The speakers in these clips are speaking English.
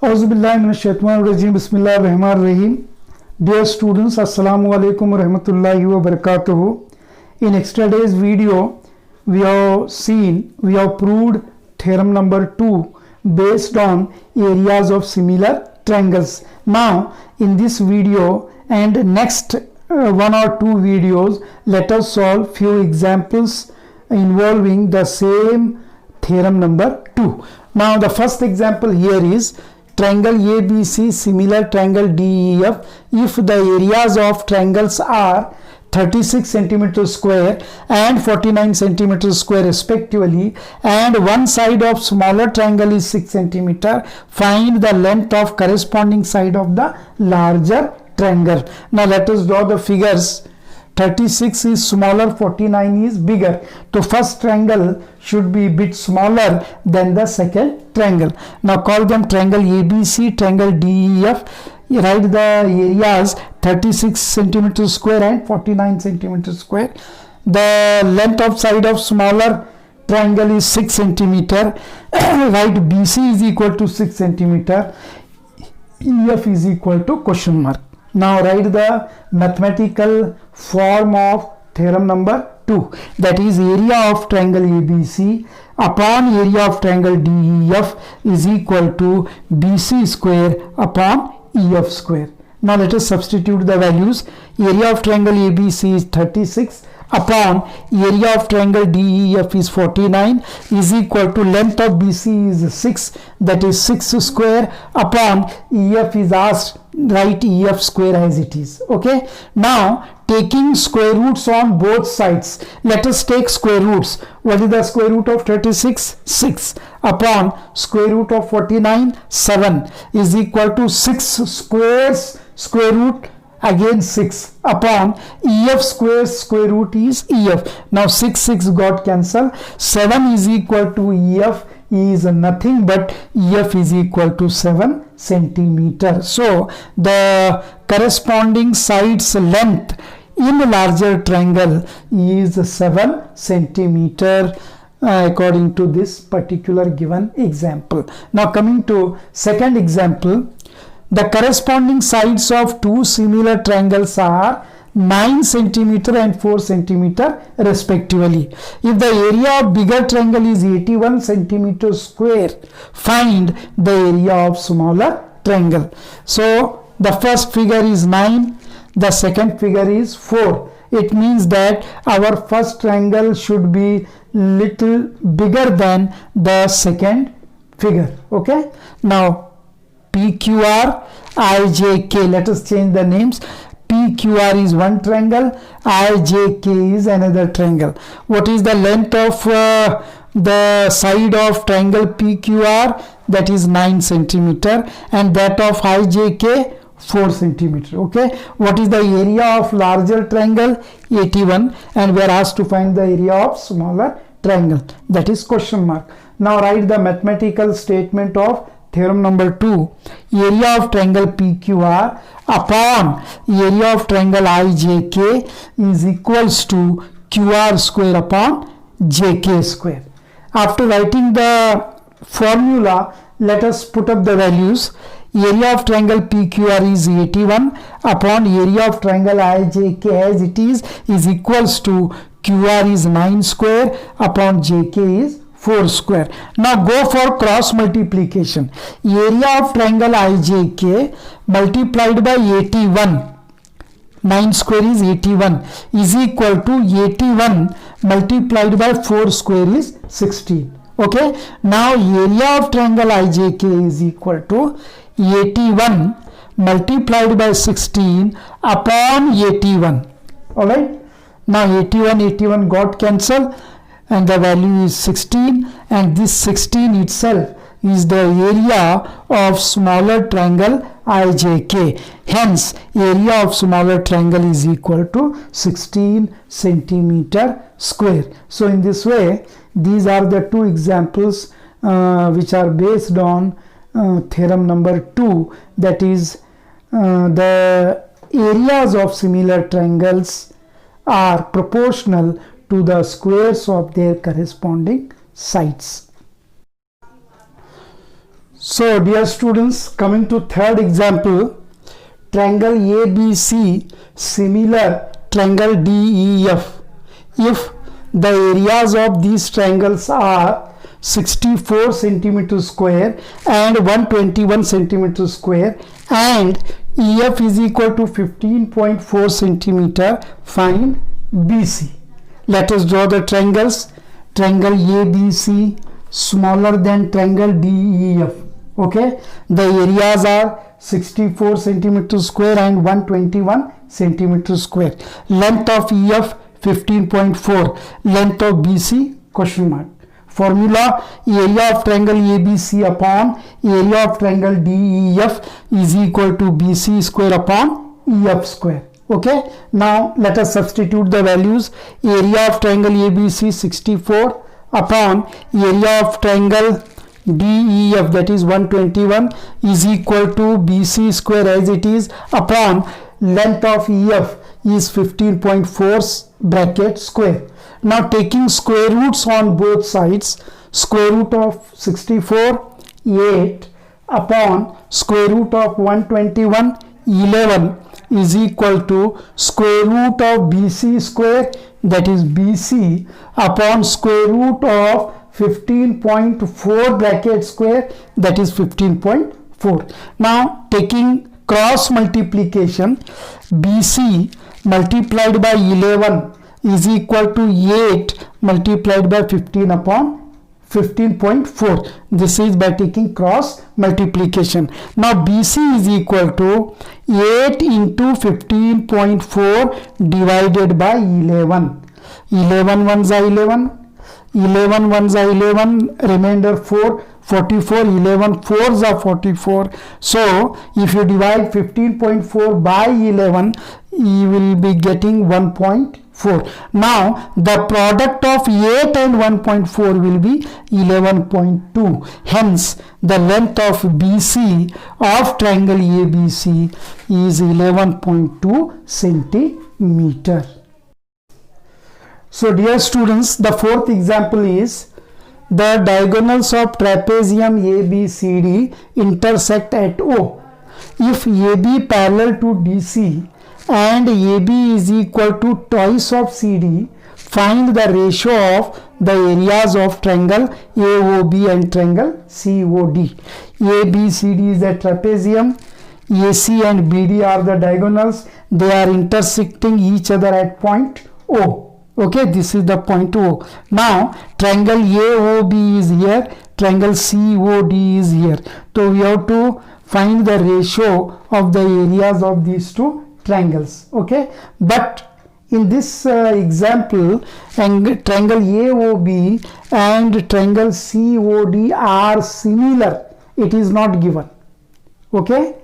औज़ुबिल्लाहिमिनश्शैतानिर्रजीम बिस्मिल्लाहिर्रहमानिर्रहीम. Dear students, Assalamu alaikum wa rahmatullahi wa barakatuhu. In yesterday's video, we have proved theorem number 2 based on areas of similar triangles. Now, in this video and next one or two videos, let us solve few examples involving the same theorem number 2. Now, the first example here is triangle ABC, similar triangle DEF. If the areas of triangles are 36 centimeter square and 49 centimeter square respectively, and one side of smaller triangle is 6 centimeter, find the length of corresponding side of the larger triangle. Now let us draw the figures. 36 is smaller, 49 is bigger. So first triangle should be a bit smaller than the second triangle. Now call them triangle ABC, triangle DEF. Write the areas 36 centimeter square and 49 centimeter square. The length of side of smaller triangle is 6 centimeter. Write BC is equal to 6 centimeter. EF is equal to question mark. Now write the mathematical form of theorem number 2, that is area of triangle ABC upon area of triangle DEF is equal to BC square upon EF square. Now let us substitute the values. Area of triangle ABC is 36 upon area of triangle DEF is 49 is equal to length of BC is 6, that is 6 square upon EF is asked, write EF square as it is. Okay, now taking square roots on both sides, let us take square roots. What is the square root of 36? 6 upon square root of 49, 7 is equal to 6 squares square root again 6 upon EF square root is EF. Now 6 got cancelled. 7 is equal to EF is nothing but EF is equal to 7 centimeter. So the corresponding side's length in a larger triangle is 7 centimeter according to this particular given example. Now coming to second example, the corresponding sides of two similar triangles are 9 centimeter and 4 centimeter respectively. If the area of bigger triangle is 81 centimeter square, find the area of smaller triangle. So the first figure is 9, the second figure is 4. It means that our first triangle should be little bigger than the second figure. Okay, now PQR, IJK, let us change the names. PQR is one triangle, IJK is another triangle. What is the length of the side of triangle PQR? That is 9 centimeter, and that of IJK 4 centimeter. Okay, what is the area of larger triangle? 81, and we are asked to find the area of smaller triangle, that is question mark. Now write the mathematical statement of theorem number 2. Area of triangle PQR upon area of triangle IJK is equals to QR square upon JK square. After writing the formula, let us put up the values. Area of triangle PQR is 81 upon area of triangle IJK as it is equals to QR is 9 square upon JK is 4 square. Now go for cross multiplication. Area of triangle IJK multiplied by 81, 9 square is 81, is equal to 81 multiplied by 4 square is 16. Okay, now area of triangle IJK is equal to 81 multiplied by 16 upon 81. Alright, now 81 got cancelled, and the value is 16, and this 16 itself is the area of smaller triangle IJK. Hence area of smaller triangle is equal to 16 centimeter square. So in this way, these are the two examples which are based on theorem number 2, that is the areas of similar triangles are proportional to the squares of their corresponding sides. So dear students, coming to third example, triangle ABC similar triangle DEF. If the areas of these triangles are 64 centimeter square and 121 centimeter square and EF is equal to 15.4 centimeter, find BC. Let us draw the triangles. Triangle ABC smaller than triangle DEF. Okay, the areas are 64 centimeter square and 121 centimeter square. Length of EF 15.4. Length of BC question mark. Formula: area of triangle ABC upon area of triangle DEF is equal to BC square upon EF square. Okay, now let us substitute the values. Area of triangle ABC 64 upon area of triangle DEF, that is 121, is equal to BC square as it is upon length of EF is 15.4 bracket square. Now taking square roots on both sides, square root of 64 8 upon square root of 121 11 is equal to square root of BC square, that is BC, upon square root of 15.4 bracket square, that is 15.4. Now taking cross multiplication, BC multiplied by 11 is equal to 8 multiplied by 15 upon 15.4. This is by taking cross multiplication. Now BC is equal to 8 into 15.4 divided by 11. 11 ones are 11, 11 ones are 11, remainder 4, 44, 11 fours are 44. So if you divide 15.4 by 11, you will be getting 1.4. Now the product of 8 and 1.4 will be 11.2. Hence the length of BC of triangle ABC is 11.2 centimeter. So dear students, the fourth example is the diagonals of trapezium ABCD intersect at O. If AB parallel to DC and AB is equal to twice of CD, find the ratio of the areas of triangle AOB and triangle COD. ABCD is a trapezium, AC and BD are the diagonals. They are intersecting each other at point O. Okay, this is the point O. Now triangle AOB is here, triangle COD is here. So we have to find the ratio of the areas of these two triangles. Okay, but in this example, triangle AOB and triangle COD are similar. It is not given. Okay,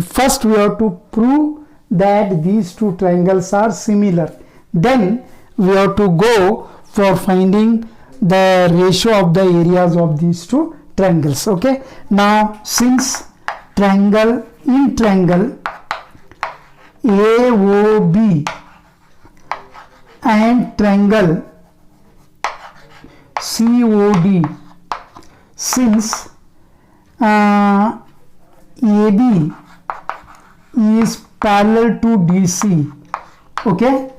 first we have to prove that these two triangles are similar. Then we have to go for finding the ratio of the areas of these two triangles. Okay, now since triangle AOB and triangle COD, since AB is parallel to DC, okay,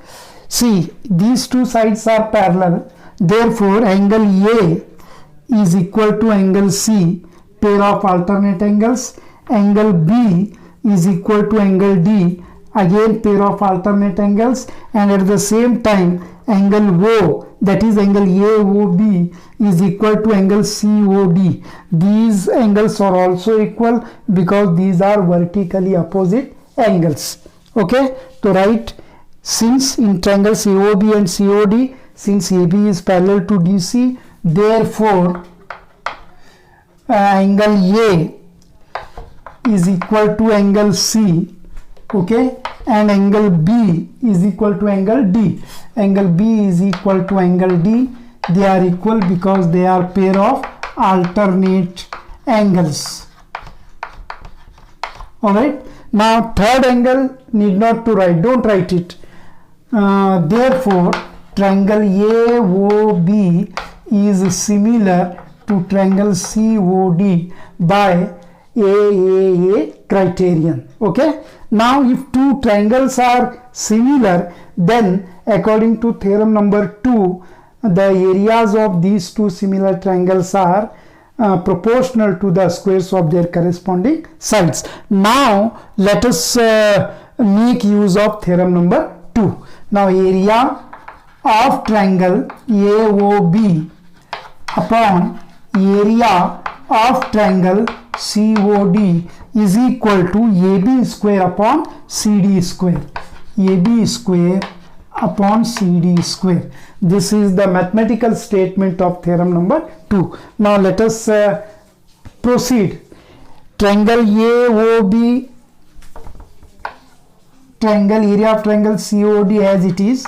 see these two sides are parallel, therefore angle A is equal to angle C, pair of alternate angles. Angle B is equal to angle D, again pair of alternate angles, and at the same time angle O, that is angle AOB, is equal to angle COD. These angles are also equal because these are vertically opposite angles. Okay, to write, since in triangle COB and COD, since AB is parallel to DC, therefore angle A is equal to angle C, okay, and angle B is equal to angle D. Angle B is equal to angle D. They are equal because they are pair of alternate angles. Alright, now third angle need not to write, don't write it. Therefore triangle AOB is similar to triangle COD. by AAA criterion. Okay. Now if two triangles are similar, then according to theorem number 2, the areas of these two similar triangles are proportional to the squares of their corresponding sides. Now let us make use of theorem number 2. Now area of triangle AOB upon area of triangle COD is equal to AB square upon CD square. AB square upon CD square. This is the mathematical statement of theorem number 2. Now let us proceed. Triangle AOB, triangle area of triangle COD as it is,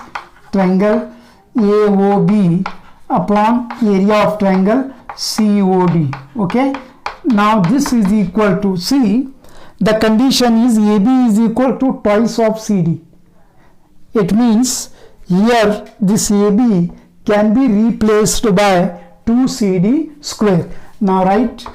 triangle AOB upon area of triangle COD. Okay. Now this is equal to, see, the condition is AB is equal to twice of CD. It means here this AB can be replaced by 2CD square. Now write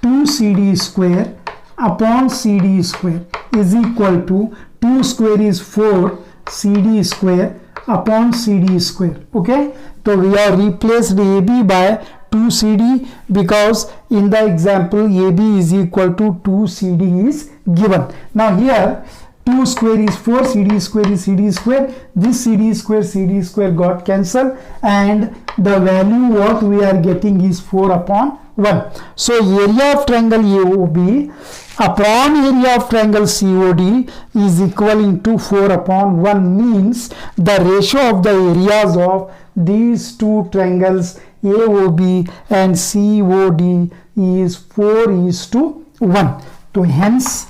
2CD square upon CD square is equal to 2 square is 4 CD square upon CD square. Okay. So we have replaced AB by 2CD because in the example AB is equal to 2CD is given. Now here 2 square is 4, CD square is CD square. This CD square got cancelled, and the value what we are getting is 4 upon 1. So area of triangle AOB upon area of triangle COD is equaling to 4 upon 1, means the ratio of the areas of these two triangles AOB and COD is 4:1. So hence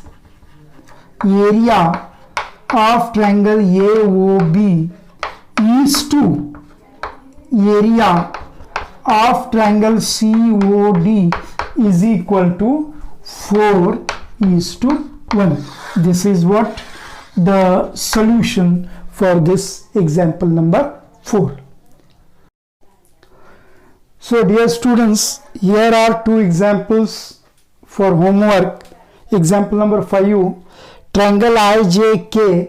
area of triangle AOB is to area of triangle COD is equal to 4:1. This is what the solution for this example number 4. So dear students, here are two examples for homework. Example number 5, triangle IJK,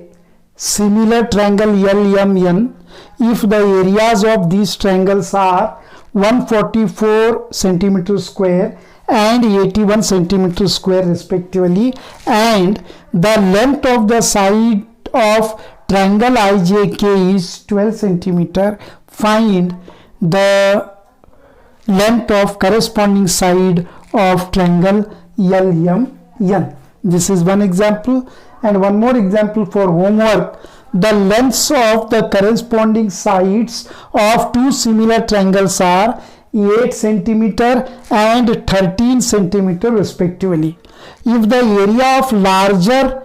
similar triangle LMN, if the areas of these triangles are 144 centimeter square and 81 centimeter square respectively, and the length of the side of triangle IJK is 12 centimeter, find the length of corresponding side of triangle LMN. This is one example, and one more example for homework. The lengths of the corresponding sides of two similar triangles are 8 centimeter and 13 centimeter respectively. If the area of larger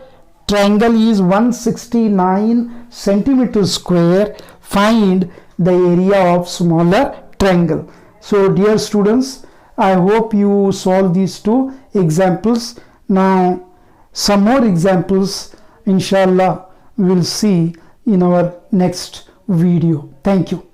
triangle is 169 centimeter square, find the area of smaller triangle. So dear students, I hope you solve these two examples. Now some more examples inshallah we'll see in our next video. Thank you.